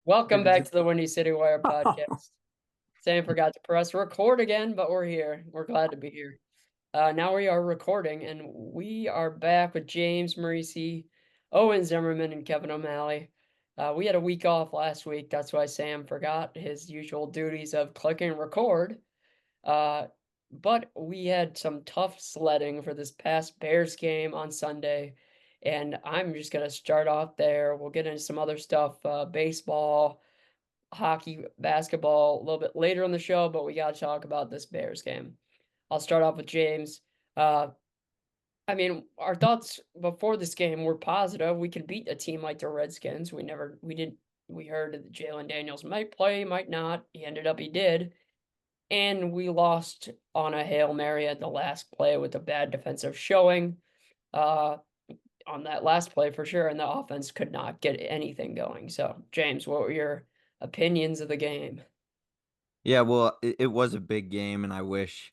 Welcome back to the Windy City Wire podcast. Sam forgot to press record again, but we're here. We're glad to be here. Now we are recording, and we are back with James Marisi, Owen Zimmerman, and Kevin O'Malley. We had a week off last week. That's why Sam forgot his usual duties of clicking record. Uh, but we had some tough sledding for this past Bears game on Sunday, and I'm just gonna start off there. We'll get into some other stuff, baseball, hockey, basketball a little bit later in the show, but we got to talk about this Bears game. I'll start off with James. Uh, our thoughts before this game were positive. We could beat a team like the Redskins. We heard that Jalen Daniels might play, might not. He did. And we lost on a Hail Mary at the last play with a bad defensive showing. Uh, on that last play for sure, and the offense could not get anything going. So, James, what were your opinions of the game? Yeah, well, it was a big game, and I wish,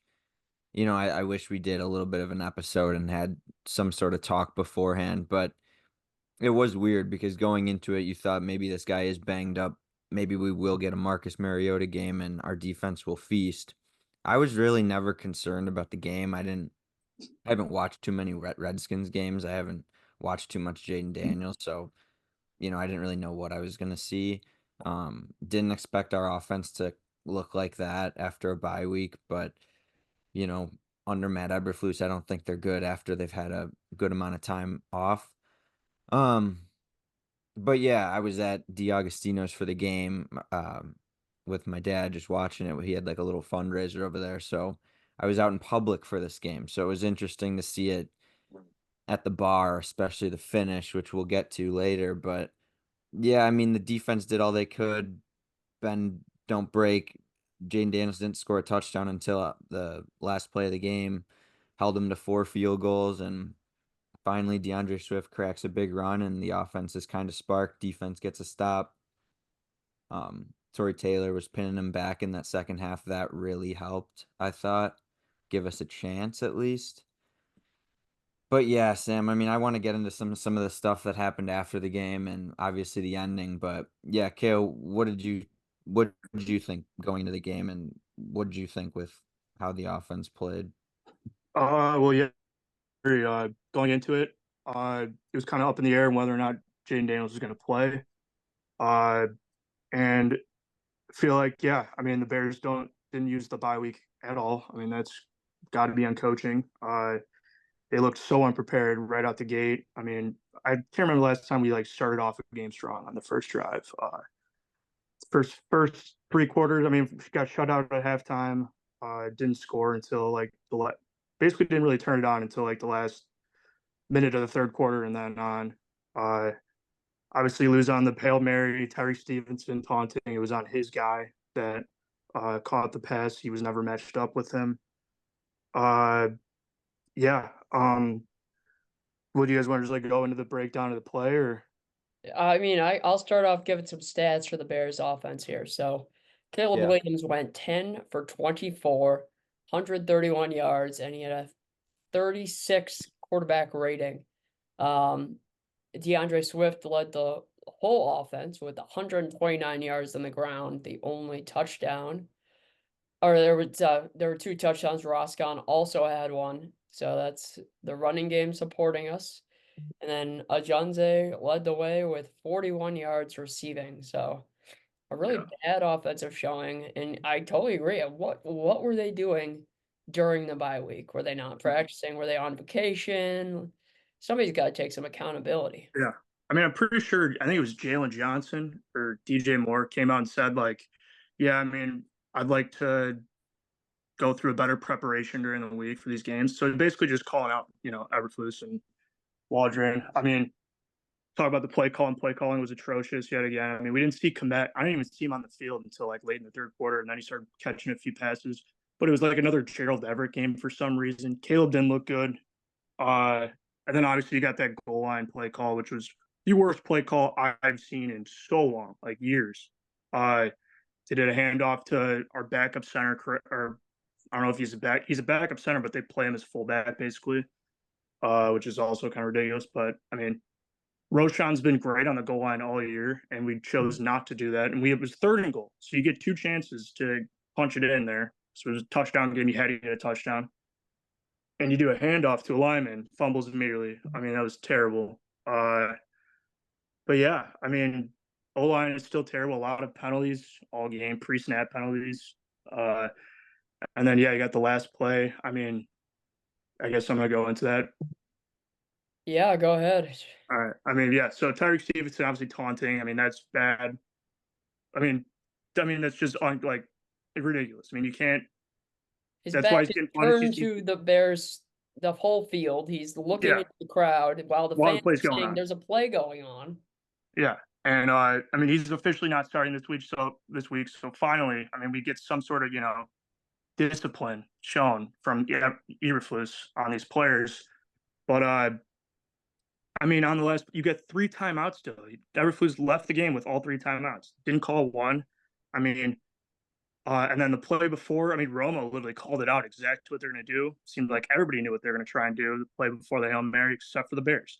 I wish we did a little bit of an episode and had some sort of talk beforehand. But it was weird because going into it, you thought maybe this guy is banged up. Maybe we will get a Marcus Mariota game and our defense will feast. I was really never concerned about the game. I haven't watched too many Redskins games. I haven't watched too much Jaden Daniels, so I didn't really know what I was gonna see. Didn't expect our offense to look like that after a bye week, but you know, under Matt Eberflus, I don't think they're good after they've had a good amount of time off. Um, but yeah, I was at D'Agostino's for the game, with my dad just watching it. He had like a little fundraiser over there, so I was out in public for this game. So it was interesting to see it at the bar, especially the finish, which we'll get to later. But yeah, I mean, the defense did all they could. Ben, don't break. Jane Daniels didn't score a touchdown until the last play of the game, held him to 4 field goals, and finally DeAndre Swift cracks a big run, and the offense is kind of sparked. Defense gets a stop. Torrey Taylor was pinning him back in that second half. That really helped, I thought, give us a chance at least. But yeah, Sam, I mean, I want to get into some of the stuff that happened after the game and obviously the ending, but yeah, Kale, what did you think going into the game and what did you think with how the offense played? Yeah, going into it, it was kind of up in the air whether or not Jaden Daniels was going to play. Uh, and I feel like, yeah, I mean, the Bears didn't use the bye week at all. I mean, that's got to be on coaching. They looked so unprepared right out the gate. I mean, I can't remember the last time we like started off a game strong on the first drive. First 3 quarters, I mean, got shut out at halftime. Didn't score until like basically didn't really turn it on until like the last minute of the third quarter and then on. Uh, Obviously, lose on the Hail Mary, Tyree Stevenson taunting. It was on his guy that caught the pass. He was never matched up with him. Uh, yeah. Would you guys want to just like go into the breakdown of the play or? I'll start off giving some stats for the Bears offense here. So Caleb Yeah. Williams went 10 for 24, 131 yards, and he had a 36 quarterback rating. Um, DeAndre Swift led the whole offense with 129 yards on the ground, the only touchdown. Or there were two touchdowns. Roscon also had one. So that's the running game supporting us. And then Ajonze led the way with 41 yards receiving. So a really Yeah. bad offensive showing. And I totally agree. What were they doing during the bye week? Were they not practicing? Were they on vacation? Somebody's got to take some accountability. Yeah. I mean, I'm pretty sure, I think it was Jalen Johnson or DJ Moore came out and said, like, yeah, I mean, I'd like to go through a better preparation during the week for these games. So basically just calling out, Eberflus and Waldron. I mean, talk about the play calling. Play calling was atrocious yet again. I mean, we didn't see Komet. I didn't even see him on the field until like late in the third quarter, and then he started catching a few passes. But it was like another Gerald Everett game for some reason. Caleb didn't look good. Uh, and then obviously you got that goal line play call, which was the worst play call I've seen in so long, like years. Uh, they did a handoff to our backup center, or I don't know if he's a back. He's a backup center, but they play him as fullback basically, which is also kind of ridiculous. But I mean, Roshan's been great on the goal line all year, and we chose not to do that. And it was 3rd and goal, so you get 2 chances to punch it in there. So it was a touchdown game. You had to get a touchdown, and you do a handoff to a lineman, fumbles immediately. I mean, that was terrible. But yeah, I mean, O line is still terrible. A lot of penalties all game, pre-snap penalties. Uh, and then yeah, you got the last play. I mean, I guess I'm gonna go into that. Yeah, go ahead. All right. I mean, yeah. So Tyreek Stevenson obviously taunting. I mean, that's bad. I mean, that's just like ridiculous. I mean, you can't. His That's why back he's is getting punished. turned to the Bears, the whole field. He's looking Yeah, at the crowd while the while the fans play's are going saying on. there's a play going on. Yeah, and I mean, he's officially not starting this week. So finally, I mean, we get some sort of discipline shown from Eberflus on these players. But I mean, on the last, you get 3 timeouts still. Eberflus left the game with all 3 timeouts. Didn't call one. I mean, and then the play before, I mean, Romo literally called it out exactly what they're going to do. Seemed like everybody knew what they were going to try and do the play before the Hail Mary, except for the Bears.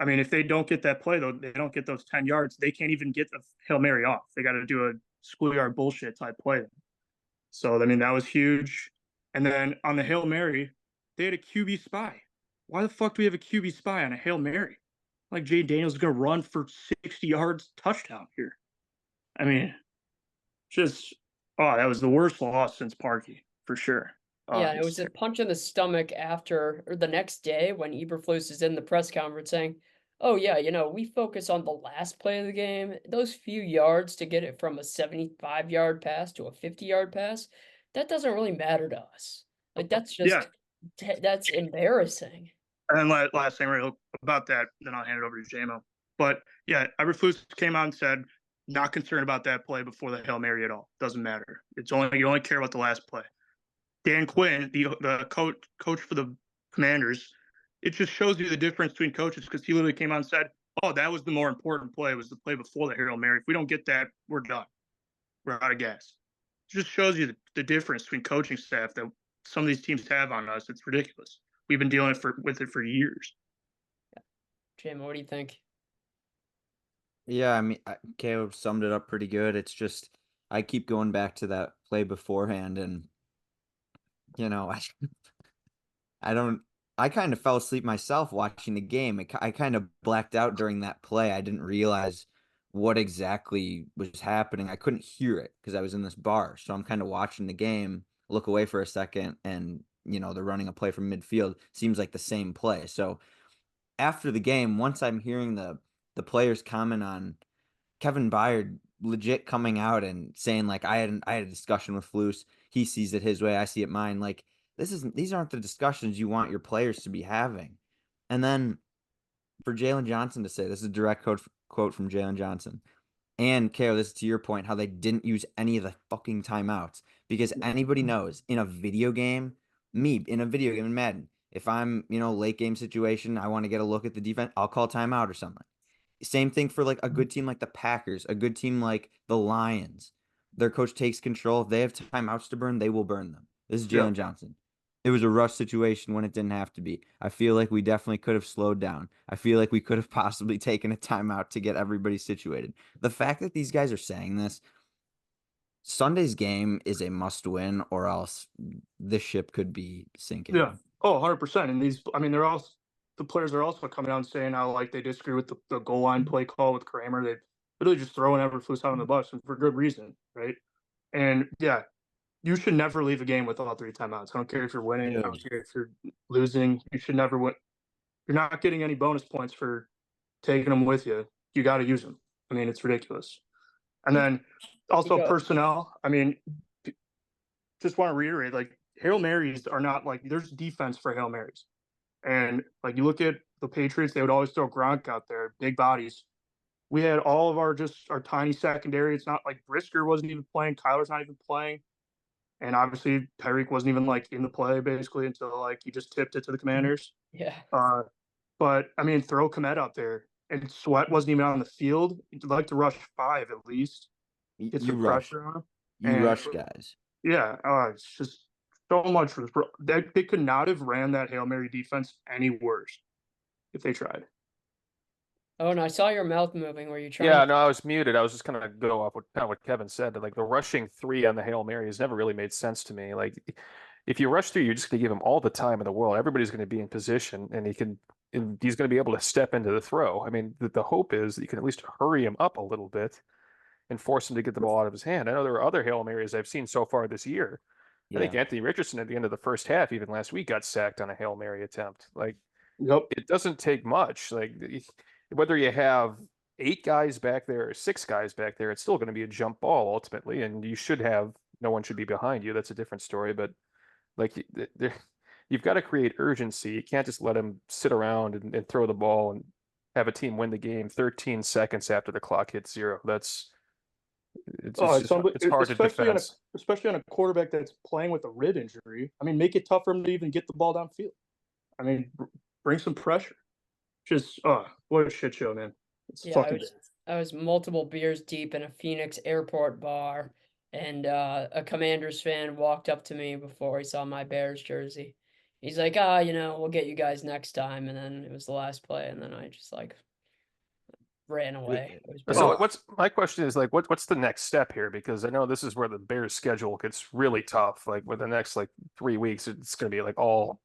I mean, if they don't get that play, though, they don't get those 10 yards, they can't even get the Hail Mary off. They got to do a schoolyard bullshit type play. So, I mean, that was huge. And then on the Hail Mary, they had a QB spy. Why the fuck do we have a QB spy on a Hail Mary? Like Jay Daniels is going to run for 60 yards touchdown here. I mean, just, oh, that was the worst loss since Parkey, for sure. Yeah, it was a punch in the stomach after or the next day when Eberflus is in the press conference saying, "Oh yeah, we focus on the last play of the game. Those few yards to get it from a 75-yard pass to a 50-yard pass, that doesn't really matter to us. Like that's Yeah. just that's embarrassing." And then last thing real about that, then I'll hand it over to JMO. But yeah, Eberflus came out and said, not concerned about that play before the Hail Mary at all. Doesn't matter. You only care about the last play. Dan Quinn, the coach for the Commanders, it just shows you the difference between coaches because he literally came out and said, "Oh, that was the more important play. Was the play before the Hail Mary. If we don't get that, we're done. We're out of gas." It just shows you the difference between coaching staff that some of these teams have on us. It's ridiculous. We've been dealing with it for years. Jim, what do you think? Yeah, I mean, Caleb summed it up pretty good. It's just I keep going back to that play beforehand, and I I don't. I kind of fell asleep myself watching the game. I kind of blacked out during that play. I didn't realize what exactly was happening. I couldn't hear it because I was in this bar. So I'm kind of watching the game, look away for a second, and they're running a play from midfield. Seems like the same play. So after the game, once I'm hearing the players comment on Kevin Byard legit coming out and saying like I had a discussion with Flus. He sees it his way, I see it mine. Like these aren't the discussions you want your players to be having. And then for Jalen Johnson to say, this is a direct quote from Jalen Johnson. And Kale, this is to your point, how they didn't use any of the fucking timeouts. Because anybody knows in a video game, in Madden, if I'm, late game situation, I want to get a look at the defense, I'll call timeout or something. Same thing for like a good team like the Packers, a good team like the Lions. Their coach takes control. If they have timeouts to burn, they will burn them. This is Yeah. Jalen Johnson. It was a rush situation when it didn't have to be. I feel like we definitely could have slowed down. I feel like we could have possibly taken a timeout to get everybody situated. The fact that these guys are saying this, Sunday's game is a must win, or else this ship could be sinking. Yeah. Oh, 100%. And the players are also coming out and saying how like they disagree with the goal line play call with Kramer. They literally just throwing Eberflus out on the bus, and for good reason, right? And yeah, you should never leave a game with all 3 timeouts. I don't care if you're winning. I don't care if you're losing. You should never win. You're not getting any bonus points for taking them with you. You got to use them. I mean, it's ridiculous. And then also personnel. I mean, just want to reiterate, like Hail Marys are not like there's defense for Hail Marys. And like you look at the Patriots, they would always throw Gronk out there, big bodies. We had all of our tiny secondary. It's not like Brisker wasn't even playing, Kyler's not even playing. And obviously Tyreek wasn't even like in the play basically until like he just tipped it to the Commanders. Yeah. But I mean, throw Komet out there. And Sweat wasn't even on the field. You'd like to rush 5 at least. Get some pressure on him. You rush guys. Yeah, it's just so much for this. They could not have ran that Hail Mary defense any worse if they tried. Oh, no, I saw your mouth moving. Were you trying Yeah, to? no, I was muted. I was just gonna go off what Kevin said. That, like, the rushing three on the Hail Mary has never really made sense to me. Like, if you rush through, you're just gonna give him all the time in the world. Everybody's gonna be in position, and he's gonna be able to step into the throw. I mean, the hope is that you can at least hurry him up a little bit and force him to get the ball out of his hand. I know there are other Hail Marys I've seen so far this year. I think Yeah. Anthony Richardson at the end of the first half, even last week, got sacked on a Hail Mary attempt. Like, Yep. it doesn't take much. Like, whether you have 8 guys back there or 6 guys back there, it's still going to be a jump ball ultimately, and you should have no one should be behind you. That's a different story. But like, you've got to create urgency. You can't just let him sit around and throw the ball and have a team win the game 13 seconds after the clock hits zero. Oh, It's hard to defend. especially on a quarterback that's playing with a rib injury. I mean, make it tough for him to even get the ball downfield. I mean, bring some pressure. Just what a shit show, man. It's Yeah, fucking bad. I was multiple beers deep in a Phoenix airport bar, and a Commanders fan walked up to me before he saw my Bears jersey. He's like, we'll get you guys next time. And then it was the last play, and then I just like ran away. It was So brutal. what's my question is, like, what's the next step here? Because I know this is where the Bears schedule gets really tough. Like, with the next like 3 weeks, it's going to be like all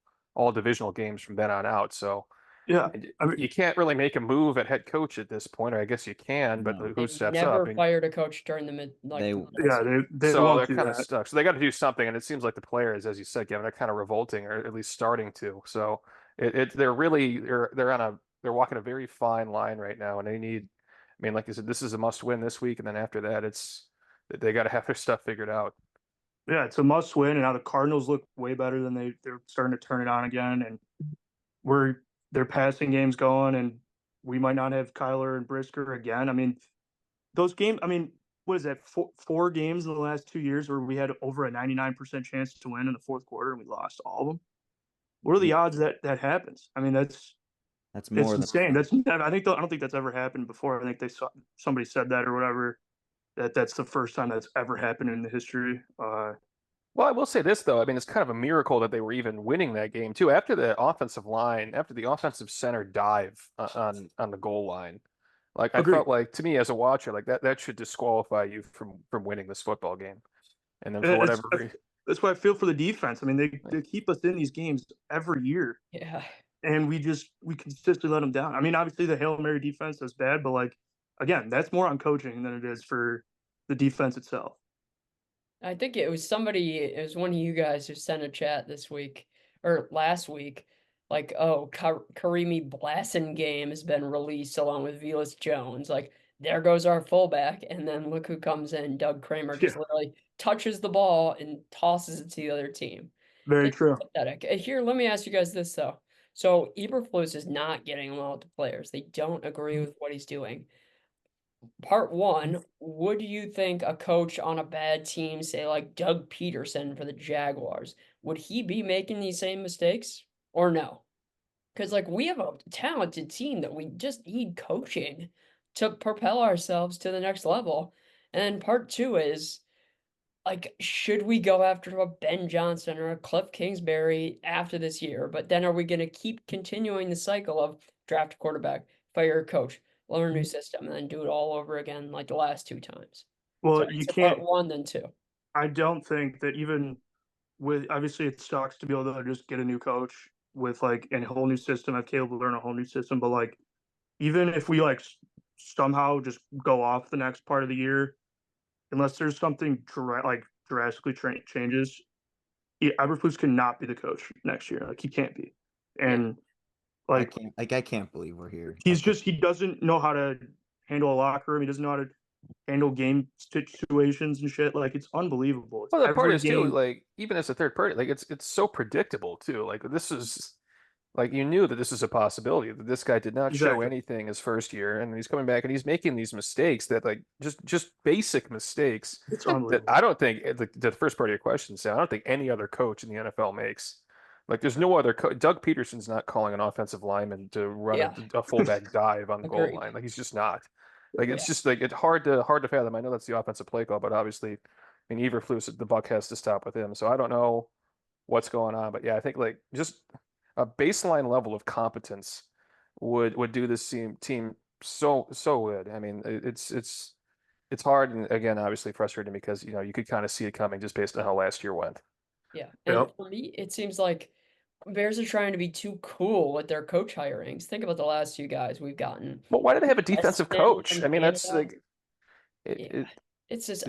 divisional games from then on out. So Yeah, I mean, you can't really make a move at head coach at this point, or I guess you can, but No. who They've steps never up? And fired a coach during the mid They- the middle yeah, season. they so won't they're do kind of that. stuck. So they got to do something, and it seems like the players, as you said, Kevin, are kind of revolting, or at least starting to. So they're really they're walking a very fine line right now, and they need. I mean, like I said, this is a must win this week, and then after that, they got to have their stuff figured out. Yeah, it's a must win, and now the Cardinals look way better than they're starting to turn it on again, and their passing game's going, and we might not have Kyler and Brisker again. I mean, those games. I mean, what is that? Four games in the last 2 years where we had over a 99% chance to win in the fourth quarter, and we lost all of them. What are the Yeah, odds that that happens? I mean, that's it's more than insane. I don't think that's ever happened before. I think somebody said that or whatever. That's the first time that's ever happened in the history. Well, I will say this though. I mean, it's kind of a miracle that they were even winning that game too. After the offensive line, after the offensive center dive on the goal line, like, I Agreed. felt like, to me as a watcher, like that should disqualify you from winning this football game. And then for And whatever reason, that's why I feel for the defense. I mean, they keep us in these games every year, Yeah. and we consistently let them down. I mean, obviously the Hail Mary defense is bad, but like again, that's more on coaching than it is for the defense itself. I think it was one of you guys who sent a chat this week or last week, like, oh, Karimi Blasingame has been released along with Velus Jones. Like, there goes our fullback. And then look who comes in. Doug Kramer just Yeah, literally touches the ball and tosses it to the other team. very It's true. pathetic. Here, let me ask you guys this, though. So, Eberflus is not getting along with the players. They don't agree with what he's doing. Part one, would you think a coach on a bad team, say like Doug Peterson for the Jaguars, would he be making these same mistakes or no? Because like we have a talented team that we just need coaching to propel ourselves to the next level. And then part two is like, should we go after a Ben Johnson or a Cliff Kingsbury after this year? But then are we going to keep continuing the cycle of draft a quarterback, fire a coach, learn a new system, and then do it all over again like the last two times? So Well, you answer part can't. one, then two. I don't think that even with obviously it sucks to be able to just get a new coach with like a whole new system, have Caleb learn a whole new system, but like even if we like somehow just go off the next part of the year, unless there's something drastically changes, Eberflus cannot be the coach next year. Like he can't be, Yeah. and like I can't believe we're here. he doesn't know how to handle a locker room. He doesn't know how to handle game situations and shit. Like it's unbelievable. It's well, the part every is too, game. like, even as a third party, like, it's so predictable too. Like, this is like, you knew that this is a possibility, that this guy did not show Exactly. anything his first year, and he's coming back and he's making these mistakes that, like, just basic mistakes It's that unbelievable. I don't think the first part of your question, Sam, I don't think any other coach in the NFL makes. Like, there's no other Doug Peterson's not calling an offensive lineman to run Yeah. a fullback dive on the goal Agreed. line. Like, he's just not. Like, it's Yeah. just like, it's hard to fathom. I know that's the offensive play call, but obviously, I mean, Eberflus, the buck has to stop with him. So I don't know what's going on, but yeah, I think like just a baseline level of competence would do this team so good. I mean, it's hard, and again, obviously frustrating because you could kind of see it coming just based on how last year went. Yeah, and Yep. for me, it seems like Bears are trying to be too cool with their coach hirings. Think about the last two guys we've gotten. But why do they have a defensive Weston coach? from I mean, that's Canada. like it, Yeah, it it's just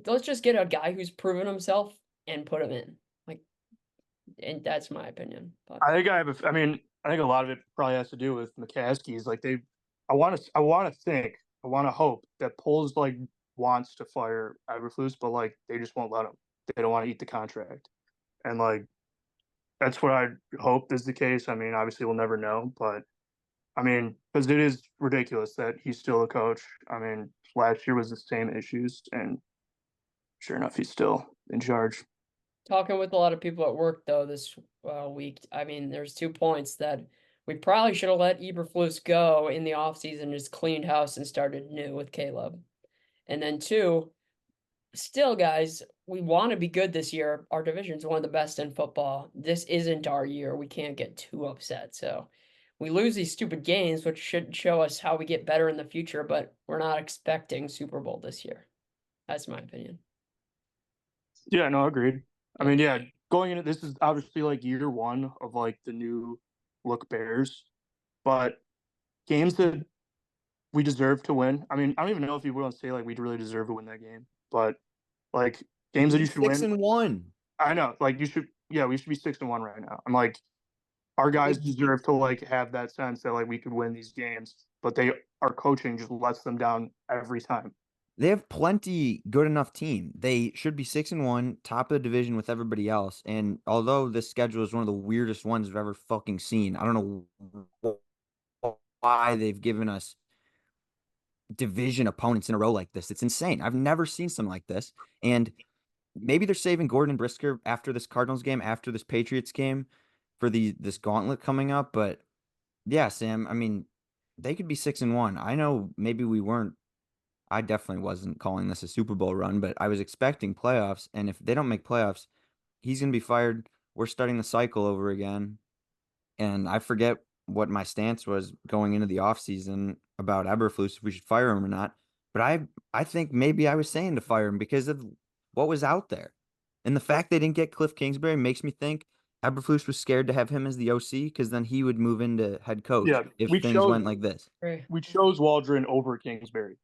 let's just get a guy who's proven himself and put him in. Like, and that's my opinion. But I mean, I think a lot of it probably has to do with McCaskey's. Like I want to hope that Poles like wants to fire Eberflus, but like they just won't let him. They don't want to eat the contract, and like that's what I hope is the case. I mean, obviously we'll never know, but I mean, because it is ridiculous that he's still a coach. I mean, last year was the same issues, and sure enough, he's still in charge. talking with a lot of people at work though this week, I mean, there's 2 points that we probably should have let Eberflus go in the offseason, just cleaned house and started new with Caleb. And then two, still, guys, we want to be good this year. Our division's one of the best in football. This isn't our year. We can't get too upset. So we lose these stupid games, which should show us how we get better in the future, but we're not expecting Super Bowl this year. That's my opinion. Yeah, no, agreed. I Yeah. mean, yeah, going into this is obviously like year one of like the new look Bears, but games that we deserve to win. I mean, I don't even know if you want to say like we really deserve to win that game, but like games that you He's should six win. and one. I know, like you should. Yeah, we should be 6-1 right now. I'm like, our guys deserve to like have that sense that like we could win these games, but our coaching just lets them down every time. They have plenty good enough team. They should be 6 and one, top of the division with everybody else. And although this schedule is one of the weirdest ones I've ever fucking seen, I don't know why they've given us division opponents in a row like this. It's insane. I've never seen something like this. And maybe they're saving Gordon and Brisker after this Cardinals game, after this Patriots game for this gauntlet coming up. But yeah, Sam, I mean, they could be 6 and one. I know maybe we weren't. I definitely wasn't calling this a Super Bowl run, but I was expecting playoffs. And if they don't make playoffs, he's going to be fired. We're starting the cycle over again. And I forget what my stance was going into the offseason about Eberflus, if we should fire him or not. But I think maybe I was saying to fire him because of what was out there. And the fact they didn't get Cliff Kingsbury makes me think Eberflus was scared to have him as the OC because then he would move into head coach Yeah, if we things chose went like this. Great. we chose Waldron over Kingsbury,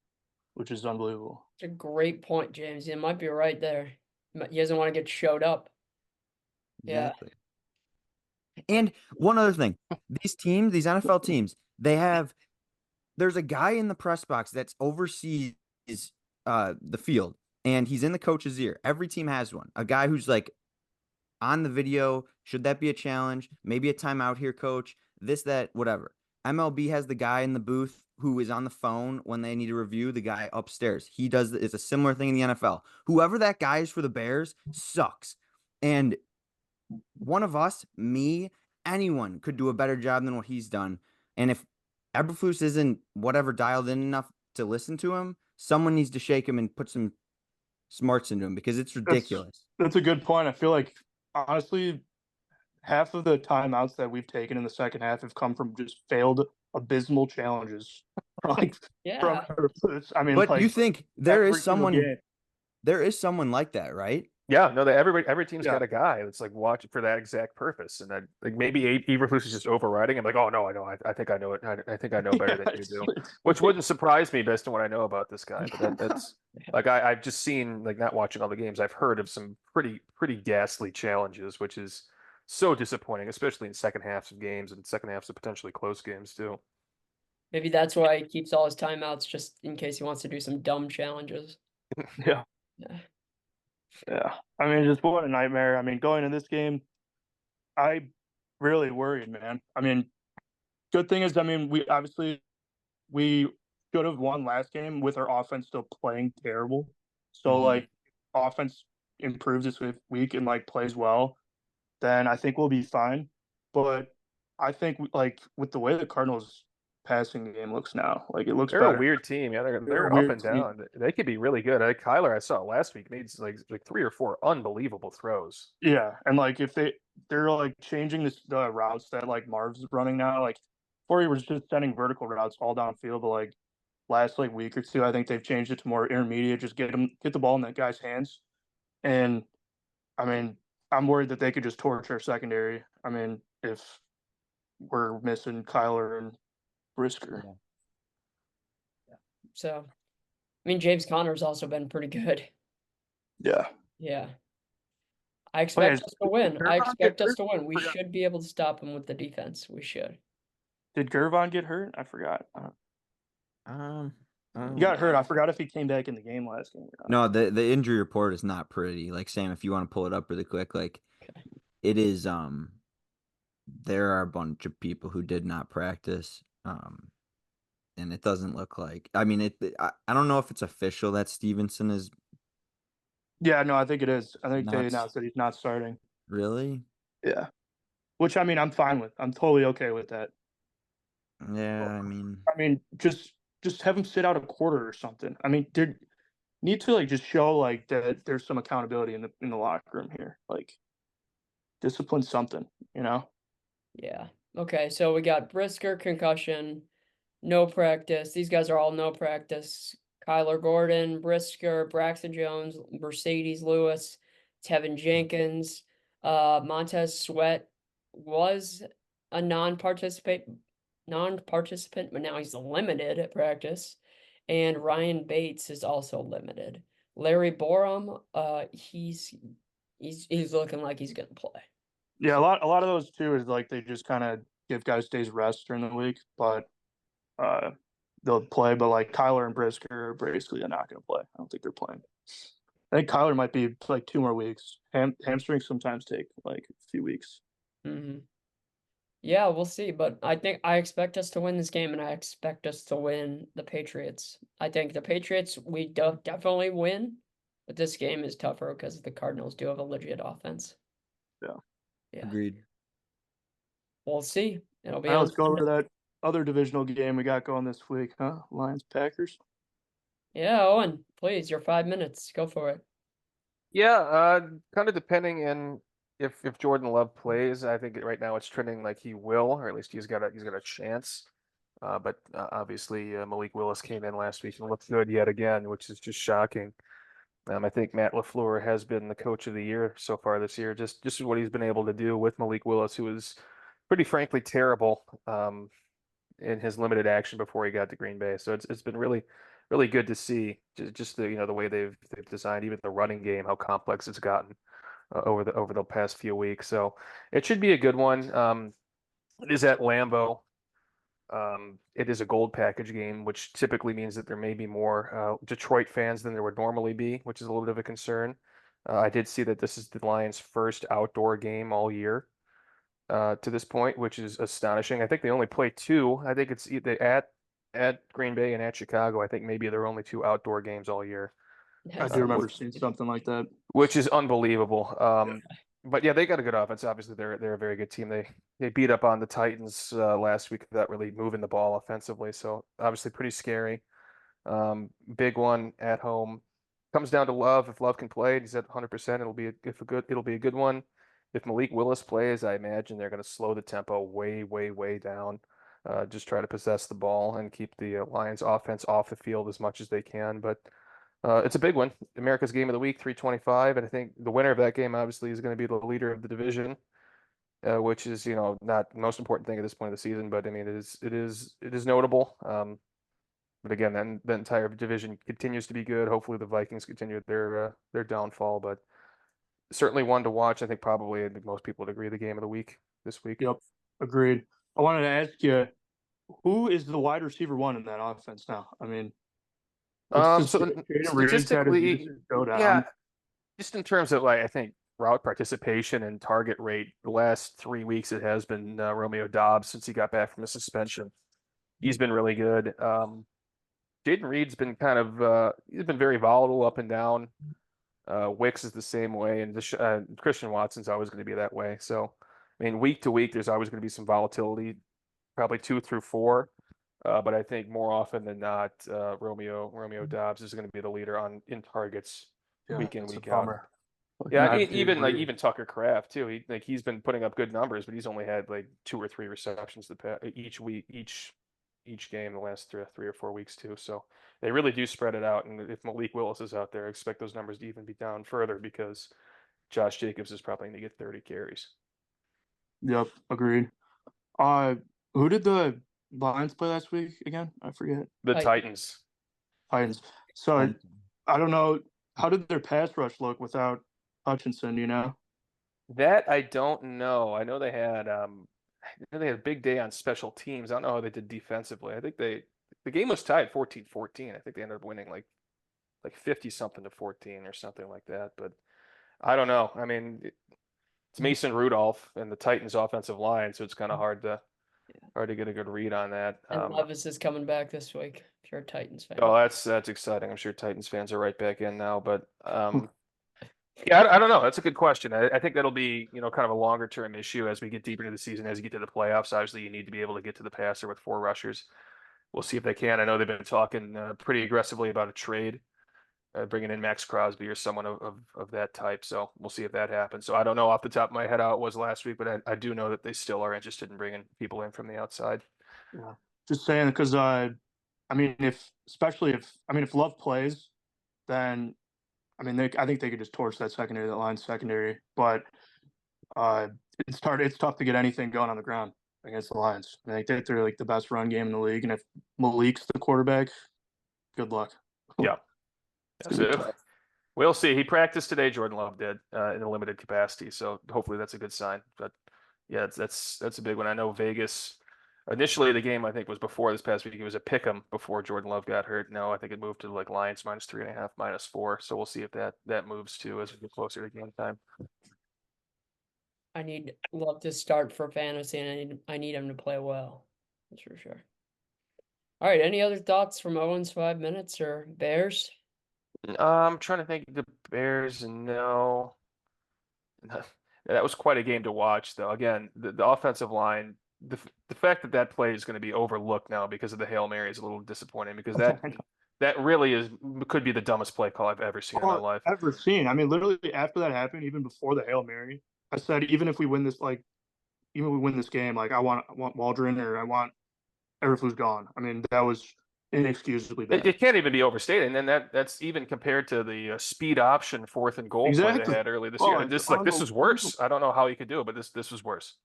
which is unbelievable. It's a great point, James. You might be right there. He doesn't want to get showed up. Yeah. Exactly. And one other thing, these teams, these NFL teams, there's a guy in the press box that's oversees the field, and he's in the coach's ear. Every team has one. A guy who's like on the video. Should that be a challenge? Maybe a timeout here, coach. This, that, whatever. MLB has the guy in the booth who is on the phone when they need a review. The guy upstairs. He does. It's a similar thing in the NFL. Whoever that guy is for the Bears sucks, and one of us, me, anyone could do a better job than what he's done. And if Eberflus isn't whatever dialed in enough to listen to him, someone needs to shake him and put some smarts into him because it's ridiculous. That's a good point. I feel like honestly, half of the timeouts that we've taken in the second half have come from just failed abysmal challenges. Like Yeah. I mean, But like, you think there every is single game. someone like that, right? Yeah, no, every team's Yeah. got a guy that's like watching for that exact purpose, and like maybe Eberflus is just overriding. I'm like, oh no, I know, I think I know it. I think I know better than you do, which wouldn't surprise me based on what I know about this guy. But that's like I've just seen, like, not watching all the games. I've heard of some pretty ghastly challenges, which is so disappointing, especially in second halves of games and second halves of potentially close games too. Maybe that's why he keeps all his timeouts just in case he wants to do some dumb challenges. Yeah. Yeah. Yeah. I mean, just what a nightmare. I mean, going in this game, I really worried, man. I mean, good thing is, I mean, we should have won last game with our offense still playing terrible. So Mhm. like offense improves this week and like plays well, then I think we'll be fine. But I think like with the way the Cardinals passing game looks now, like it looks They're better. a weird team. Yeah, They're they're a up weird and team. down. They could be really good. Kyler, I saw last week, made like 3 or 4 unbelievable throws. Yeah, and like if they're like changing the routes that like Marv's running now, like before he was just sending vertical routes all downfield, but like last like week or two, I think they've changed it to more intermediate. Just get the ball in that guy's hands. And I mean, I'm worried that they could just torch our secondary. I mean, if we're missing Kyler and Brisker. So, I mean, James Conner's also been pretty good. Yeah. Yeah. I expect us to win. I Gervon expect get us hurt? to win. We Forgot. should be able to stop him with the defense. We should. Did Gervon get hurt? I forgot. I He got hurt. I forgot if he came back in the game last game or not. No, the injury report is not pretty. Like Sam, if you want to pull it up really quick, like Okay. it is there are a bunch of people who did not practice. And it doesn't look like, I mean, I don't know if it's official that Stevenson is Yeah, no, I think it is. I think not they announced that he's not starting. really. Yeah. Which I mean, I'm fine with. I'm totally okay with that. Yeah, I mean, Just have him sit out a quarter or something. I mean, they need to like just show like that there's some accountability in the locker room here. Like discipline something, you know? Yeah. Okay, so we got Brisker concussion, no practice. These guys are all no practice. Kyler Gordon, Brisker, Braxton Jones, Mercedes Lewis, Tevin Jenkins, Montez Sweat was a non-participant, but now he's limited at practice. And Ryan Bates is also limited. Larry Borum, he's looking like he's gonna play. Yeah, a lot of those too is like they just kind of give guys days rest during the week, but they'll play. But like Kyler and Brisker are basically not going to play. I don't think they're playing. I think Kyler might be like 2 more weeks. Hamstrings sometimes take like a few weeks. Mm-hmm. Yeah, we'll see. But I expect us to win this game, and I expect us to win the Patriots. I think the Patriots, we definitely win, but this game is tougher because the Cardinals do have a legit offense. Yeah. Yeah. agreed. We'll see. It'll be All right, on let's go over Sunday. to that other divisional game we got going this week, huh? Lions Packers. Yeah, Owen, please, your 5 minutes. Go for it. Yeah, kind of depending on if Jordan Love plays. I think right now it's trending like he will, or at least he's got a chance. But obviously Malik Willis came in last week and looked good yet again, which is just shocking. I think Matt LaFleur has been the coach of the year so far this year. Just what he's been able to do with Malik Willis, who was pretty frankly terrible in his limited action before he got to Green Bay. So it's been really good to see just the the way they've designed even the running game, how complex it's gotten over the past few weeks. So it should be a good one. It is at Lambeau. It is a gold package game, which typically means that there may be more Detroit fans than there would normally be, which is a little bit of a concern. I did see that this is the Lions' first outdoor game all year to this point, which is astonishing. I think they only play two. I think it's either at Green Bay and at Chicago. I think maybe there are only two outdoor games all year, I do remember seeing something like that. which is unbelievable. But yeah, they got a good offense. Obviously, they're a very good team. They beat up on the Titans last week without really moving the ball offensively. So obviously pretty scary. Big one at home. Comes down to Love. If Love can play, and he's at 100%. It'll be a good one. If Malik Willis plays, I imagine they're going to slow the tempo way down. Just try to possess the ball and keep the Lions offense off the field as much as they can. But it's a big one. America's Game of the Week, 325, and I think the winner of that game obviously is going to be the leader of the division, which is not the most important thing at this point of the season, but I mean it is notable. But again, then the entire division continues to be good. Hopefully, the Vikings continue their downfall, but certainly one to watch. I think most people would agree the game of the week this week. Yep, agreed. I wanted to ask you, who is the wide receiver one in that offense now? I mean, So Jaden Reed's had statistically, his showdown. yeah, just in terms of I think route participation and target rate, the last 3 weeks it has been Romeo Dobbs since he got back from a suspension. He's been really good. Jaden Reed's been he's been very volatile up and down. Wicks is the same way, and Christian Watson's always going to be that way. So, I mean, week to week, there's always going to be some volatility, probably 2 through 4. But I think more often than not, Romeo Dobbs is going to be the leader in targets week in, week out. Yeah, Not even like really. even Tucker Kraft too. He's been putting up good numbers, but he's only had like 2 or 3 receptions each week, each game the last 3 or 4 weeks too. So they really do spread it out. And if Malik Willis is out there, I expect those numbers to even be down further because Josh Jacobs is probably going to get 30 carries. Yep, agreed. Uh, who did the Lions play last week again? I forget. The I- Titans. Titans. So I don't know. How did their pass rush look without Hutchinson? You know. That I don't know. I know they had a big day on special teams. I don't know how they did defensively. I think the game was tied 14-14. I think they ended up winning like 50 something to 14 or something like that. But I don't know. I mean, it's Mason Rudolph and the Titans offensive line, so it's kind of hard to get a good read on that. And Levis is coming back this week, if you're a Titans fan. Oh, that's exciting. I'm sure Titans fans are right back in now, but yeah, I don't know. That's a good question. I think that'll be, kind of a longer term issue as we get deeper into the season, as you get to the playoffs. Obviously, you need to be able to get to the passer with 4 rushers. We'll see if they can. I know they've been talking pretty aggressively about a trade, bringing in Max Crosby or someone of that type. So we'll see if that happens. So I don't know off the top of my head how it was last week, but I do know that they still are interested in bringing people in from the outside. Yeah. Just saying because I mean, if Love plays, then I mean, I think they could just torch that Lions secondary. But it's tough to get anything going on the ground against the Lions. I think they're like the best run game in the league, and if Malik's the quarterback, good luck. Yeah. It's gonna be tough. We'll see. He practiced today, Jordan Love did, in a limited capacity. So hopefully that's a good sign. But yeah, that's a big one. I know Vegas. Initially, the game I think was before this past week. It was a pick 'em before Jordan Love got hurt. No, I think it moved to like Lions -3.5, -4. So we'll see if that moves too as we get closer to game time. I need Love to start for fantasy, and I need him to play well. That's for sure. All right. Any other thoughts from Owen's 5 minutes or Bears? I'm trying to think of the Bears. No, that was quite a game to watch, though. Again, the offensive line, the fact that play is going to be overlooked now because of the Hail Mary is a little disappointing because that really could be the dumbest play call I've ever seen in my life. Ever seen? I mean, literally after that happened, even before the Hail Mary, I said even if we win this, even if we win this game, I want Waldron or I want Eberflus gone. I mean, that was inexcusably bad. It can't even be overstated, and then that's even compared to the speed option 4th and goal play they had earlier this year. This is worse. I don't know how he could do it, but this was worse.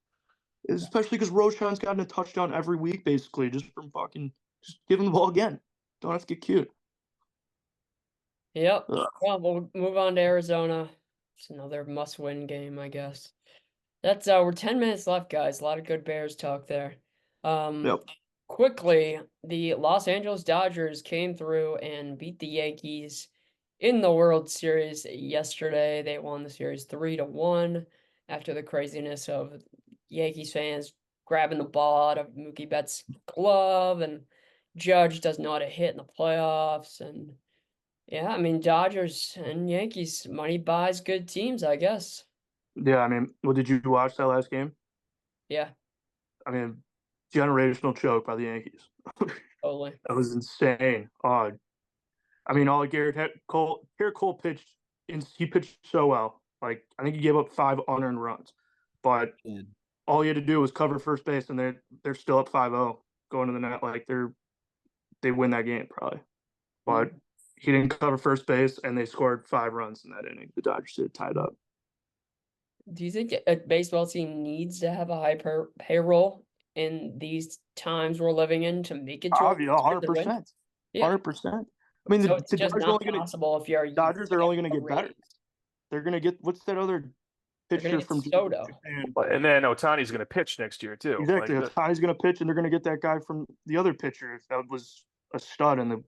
Especially because Roshan's gotten a touchdown every week, basically, just from just give him the ball again. Don't have to get cute. Yep. Well, we'll move on to Arizona. It's another must-win game, I guess. That's we're 10 minutes left, guys. A lot of good Bears talk there. Yep. Quickly, the Los Angeles Dodgers came through and beat the Yankees in the World Series yesterday. They won the series 3-1 after the craziness of Yankees fans grabbing the ball out of Mookie Betts' glove, and Judge doesn't know how to hit in the playoffs. And yeah, I mean, Dodgers and Yankees, money buys good teams, I guess. Yeah, I mean, did you watch that last game? Yeah. I mean, generational choke by the Yankees. Totally. That was insane. I mean, all Garrett Cole pitched, he pitched so well. Like, I think he gave up 5 unearned runs, but all he had to do was cover first base, and they're still up 5-0 going to the net. Like, they win that game probably, but he didn't cover first base, and they scored 5 runs in that inning. The Dodgers did tied up. Do you think a baseball team needs to have a high payroll in these times we're living in to make it to 100%. Yeah. 100%. I mean, So the it's just Dodgers not possible if you're Dodgers are only going to get better. They're going to get what's that other pitcher from Soto? Japan? And then Otani's going to pitch next year too. Exactly, Otani's going to pitch, and they're going to get that guy from the other pitcher that was a stud in the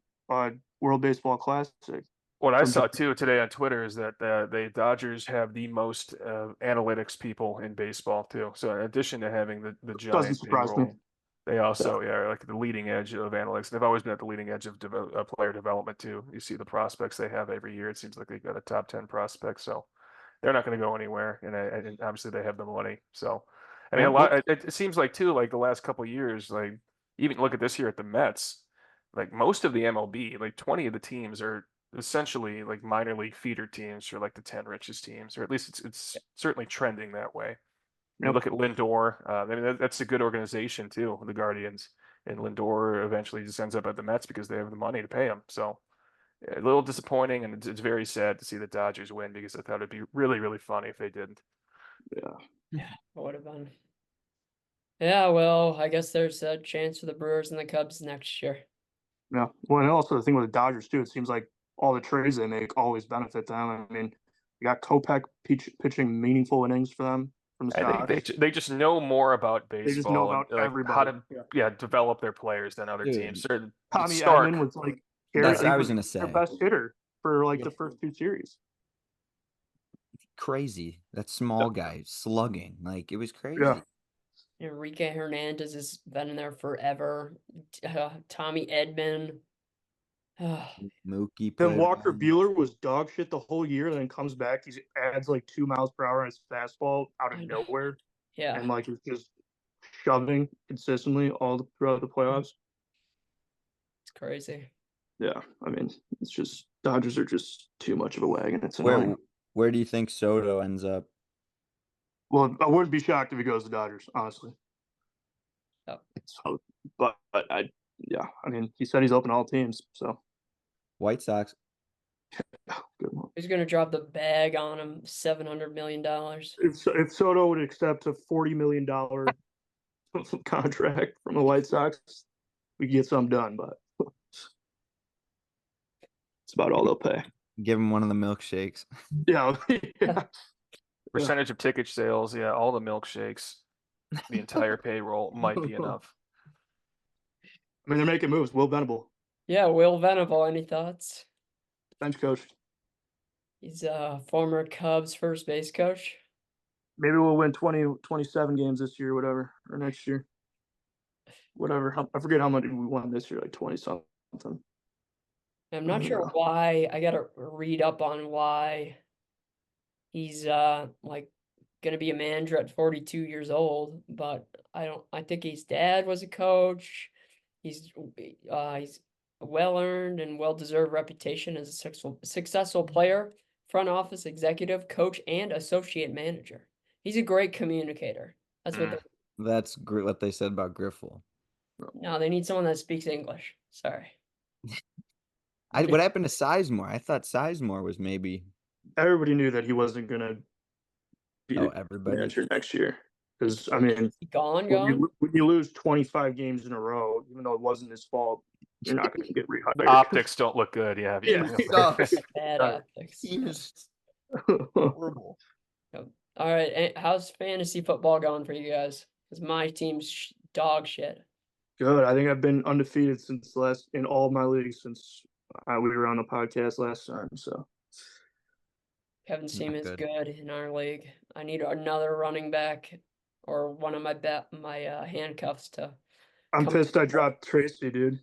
World Baseball Classic. What I saw too today on Twitter is that the Dodgers have the most analytics people in baseball too. So in addition to having the giant doesn't surprise me. They also are like the leading edge of analytics. They've always been at the leading edge of player development too. You see the prospects they have every year. It seems like they've got a top 10 prospect. So they're not going to go anywhere, and obviously they have the money. So I mean, it seems like too, like the last couple of years, like even look at this year at the Mets. Like most of the MLB, like 20 of the teams are essentially like minor league feeder teams for like the 10 richest teams, or at least it's certainly trending that way. You look at Lindor. I mean, that's a good organization too, the Guardians. And Lindor eventually just ends up at the Mets because they have the money to pay him. So a little disappointing, and it's very sad to see the Dodgers win because I thought it'd be really, really funny if they didn't. Yeah. It would have been. Yeah, well, I guess there's a chance for the Brewers and the Cubs next year. Yeah. Well, and also the thing with the Dodgers too, it seems like all the trades they make always benefit them. I mean, you got Kopech pitching meaningful innings for them from the I think Sox. they just know more about They just know baseball and about like how everybody. to develop their players than other Dude. teams. Certain Tommy Stark, Edman was like That's what he I was gonna their say. best hitter for like Yeah. the first two series. Crazy. That small guy slugging. Like, it was crazy. Yeah. Enrique Hernandez has been in there forever. Tommy Edman. Mookie Then played Walker well. Buehler was dog shit the whole year, and then comes back. He adds like 2 miles per hour on his fastball out of I know. nowhere, Yeah, and like he's just shoving consistently all throughout the playoffs. it's crazy. Yeah, I mean, it's just Dodgers are just too much of a wagon. It's Where annoying. where do you think Soto ends up? Well, I wouldn't be shocked if he goes to Dodgers, honestly. Oh. So, but I mean, he said he's open to all teams, so White Sox. good one. Who's gonna drop the bag on him? $700 million. If Soto would accept a $40 million contract from the White Sox, we could get something done, but it's about all they'll pay. Give him one of the milkshakes. Yeah. percentage of ticket sales, all the milkshakes, the entire payroll might be enough. I mean, they're making moves. Will Venable, Yeah, Will Venable, any thoughts? bench coach. He's a former Cubs first base coach. Maybe we'll win 27 games this year, whatever, or next year. Whatever. I forget how much we won this year, like 20 something. I'm not sure why. I gotta read up on why he's like gonna be a manager at 42 years old, but I think his dad was a coach. He's a well-earned and well-deserved reputation as a successful player, front office executive, coach, and associate manager. He's a great communicator. That's what That's what they said about Griffel. no, they need someone that speaks English. Sorry. What happened to Sizemore? I thought Sizemore was maybe. Everybody knew that he wasn't gonna be the everybody. manager next year. Because I mean, Gone. when you lose 25 games in a row, even though it wasn't his fault, you're not going to get rehired. The optics don't look good. Yeah. Bad optics. Horrible. All right, how's fantasy football going for you guys? Because my team's dog shit. Good. I think I've been undefeated in all of my leagues since we were on the podcast last time. So Kevin's team is good. good in our league. I need another running back or one of my handcuffs to. I'm pissed. I dropped Tracy, dude.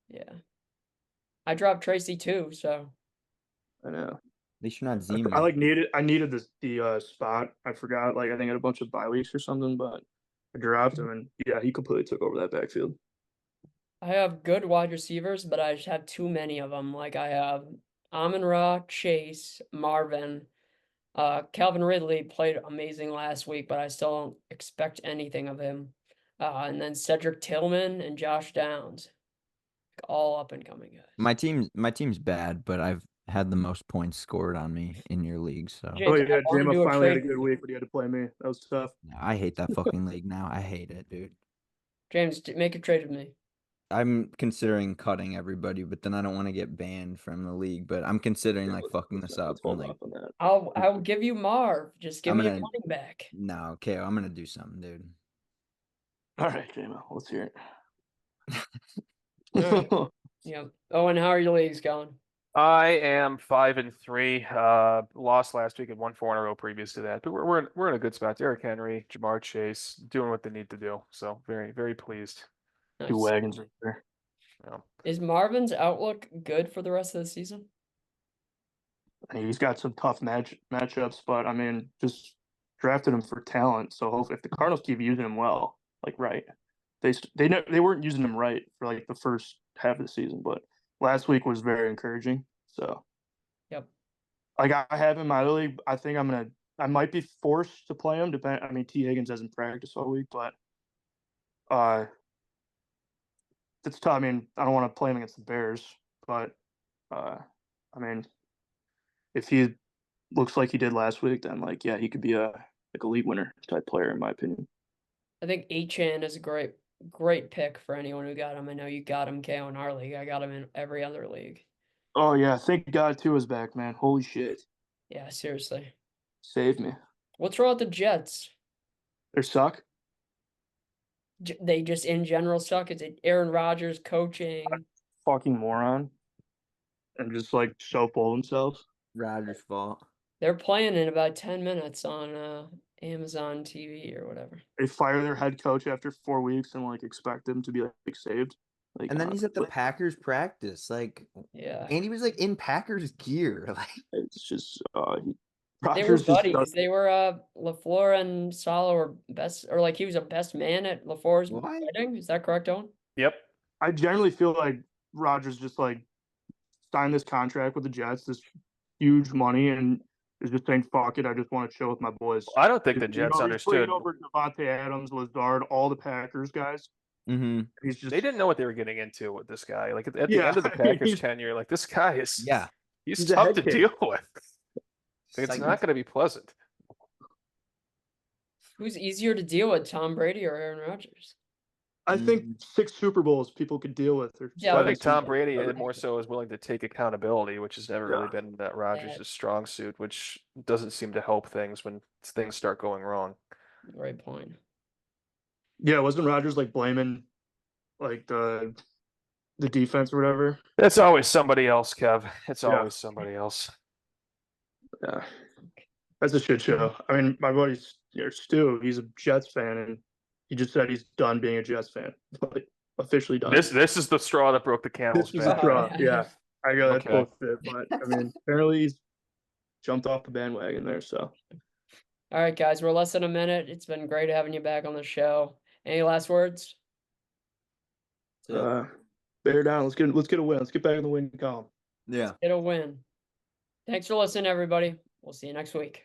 Yeah, I dropped Tracy too. So I know. They should not Zima. I needed the spot. I forgot. Like I think I had a bunch of bye weeks or something, but I dropped him, and yeah, he completely took over that backfield. I have good wide receivers, but I just have too many of them. Like I have Amon-Ra, Chase, Marvin. Calvin Ridley played amazing last week, but I still don't expect anything of him. And then Cedric Tillman and Josh Downs, all up and coming guys. My team's bad, but I've had the most points scored on me in your league. So James, yeah, Jama finally had a trade good week, but he had to play me. That was tough. I hate that fucking league now. I hate it, dude. James, make a trade with me. I'm considering cutting everybody, but then I don't want to get banned from the league. But I'm considering fucking this up. Hold off on that. I'll give you Marv. Just give me a running back. No, okay, I'm gonna do something, dude. All right, Jama, let's hear Right. it. Yeah. Owen, how are your leagues going? I am 5-3. Lost last week and won 4 in a row previous to that. But we're in a good spot. Derrick Henry, Jamar Chase, doing what they need to do. So very, very pleased. Nice. 2 wagons right there. Yeah. Is Marvin's outlook good for the rest of the season? He's got some tough matchups, but I mean, just drafted him for talent. So if the Cardinals keep using him well, right, they weren't using him right for the first half of the season, but last week was very encouraging. So, Yep. like I have him in my league. I think I might be forced to play him. I mean, T. Higgins hasn't practiced all week, but it's tough. I mean, I don't want to play him against the Bears, but I mean, if he looks like he did last week, then like yeah, he could be a league winner type player in my opinion. I think Achan is a great pick for anyone who got him. I know you got him, KO, in our league. I got him in every other league. Oh yeah, thank God Tua is back, man. Holy shit, Yeah, seriously. save me. What's wrong with the Jets? They suck. They just in general suck. Is it Aaron Rodgers coaching? Fucking moron, and just like so full of themselves. Rodgers' fault. They're playing in about 10 minutes on Amazon TV or whatever. They fire their head coach after 4 weeks and like expect him to be like saved. Like, And then he's at the Packers practice. Like, Yeah. and he was like in Packers gear. Like, it's just They were Rodgers just buddies. They were LaFleur and Saleh were best, or like he was a best man at LaFleur's what? wedding. Is that correct, Owen? Yep. I generally feel like Rodgers just like signed this contract with the Jets, this huge money, and is just saying, "Fuck it, I just want to chill with my boys." I don't think the You know, Jets he's understood. bringing over Devontae Adams, Lazard, all the Packers guys. Mm-hmm. He's just They didn't know what they were getting into with this guy. Like at the Yeah, end of the I mean, Packers he's- tenure, like this guy is Yeah. he's He's a tough head to case. deal with. It's Psych- not going to be pleasant. Who's easier to deal with, Tom Brady or Aaron Rodgers? I think 6 Super Bowls people could deal with. Or Yeah, Well, I seven think Tom Super Brady Bowls. more so is willing to take accountability, which has never really been that Rodgers' strong suit, which doesn't seem to help things when things start going wrong. Great point. Yeah, wasn't Rodgers like blaming like the defense or whatever? It's always somebody else, Kev. It's Yeah. always somebody else. Yeah, that's a shit show. I mean, my buddy Stu, he's a Jets fan, and he just said he's done being a Jets fan, like officially done. This is the straw that broke the camel's This is back. a straw. Yeah, I go that's Okay. bullshit, but I mean, apparently he's jumped off the bandwagon there. So All right, guys, we're less than a minute. It's been great having you back on the show. Any last words? bear down. Let's get a win. Let's get back in the win column. Yeah. Get a win. Thanks for listening, everybody. We'll see you next week.